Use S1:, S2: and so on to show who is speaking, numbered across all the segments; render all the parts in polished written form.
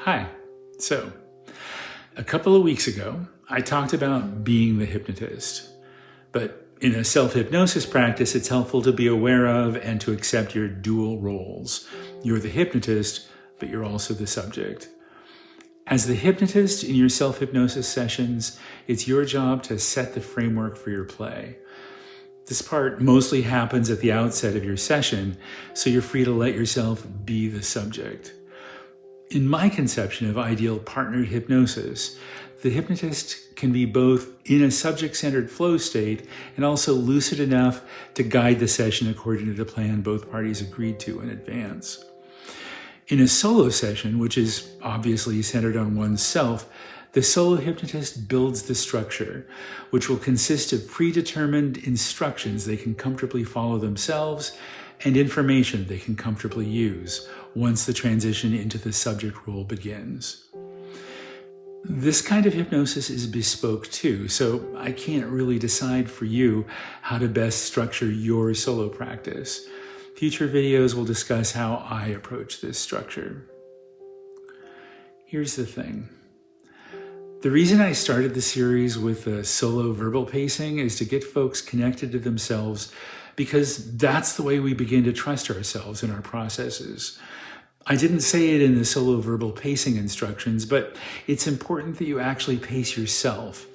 S1: Hi. So, a couple of weeks ago, I talked about being the hypnotist. But in a self-hypnosis practice, it's helpful to be aware of and to accept your dual roles. You're the hypnotist, but you're also the subject. As the hypnotist in your self-hypnosis sessions, it's your job to set the framework for your play. This part mostly happens at the outset of your session, so you're free to let yourself be the subject. In my conception of ideal partnered hypnosis, the hypnotist can be both in a subject-centered flow state and also lucid enough to guide the session according to the plan both parties agreed to in advance. In a solo session, which is obviously centered on oneself, the solo hypnotist builds the structure, which will consist of predetermined instructions they can comfortably follow themselves and information they can comfortably use once the transition into the subject role begins. This kind of hypnosis is bespoke too, so I can't really decide for you how to best structure your solo practice. Future videos will discuss how I approach this structure. Here's the thing. The reason I started the series with the solo verbal pacing is to get folks connected to themselves, because that's the way we begin to trust ourselves in our processes. I didn't say it in the solo verbal pacing instructions, but it's important that you actually pace yourself.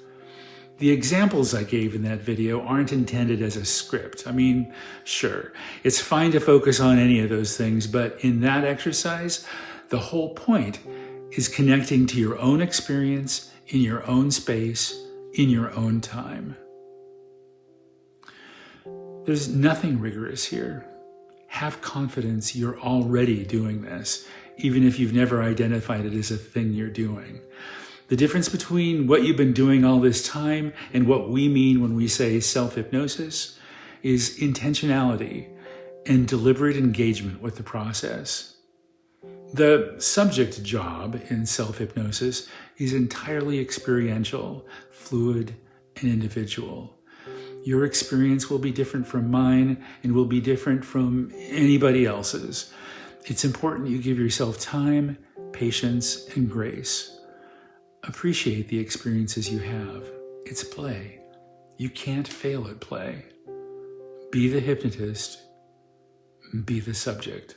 S1: The examples I gave in that video aren't intended as a script. I mean, sure, it's fine to focus on any of those things, but in that exercise, the whole point is connecting to your own experience in your own space, in your own time. There's nothing rigorous here. Have confidence you're already doing this, even if you've never identified it as a thing you're doing. The difference between what you've been doing all this time and what we mean when we say self-hypnosis is intentionality and deliberate engagement with the process. The subject job in self-hypnosis is entirely experiential, fluid, and individual. Your experience will be different from mine and will be different from anybody else's. It's important you give yourself time, patience, and grace. Appreciate the experiences you have. It's play. You can't fail at play. Be the hypnotist. Be the subject.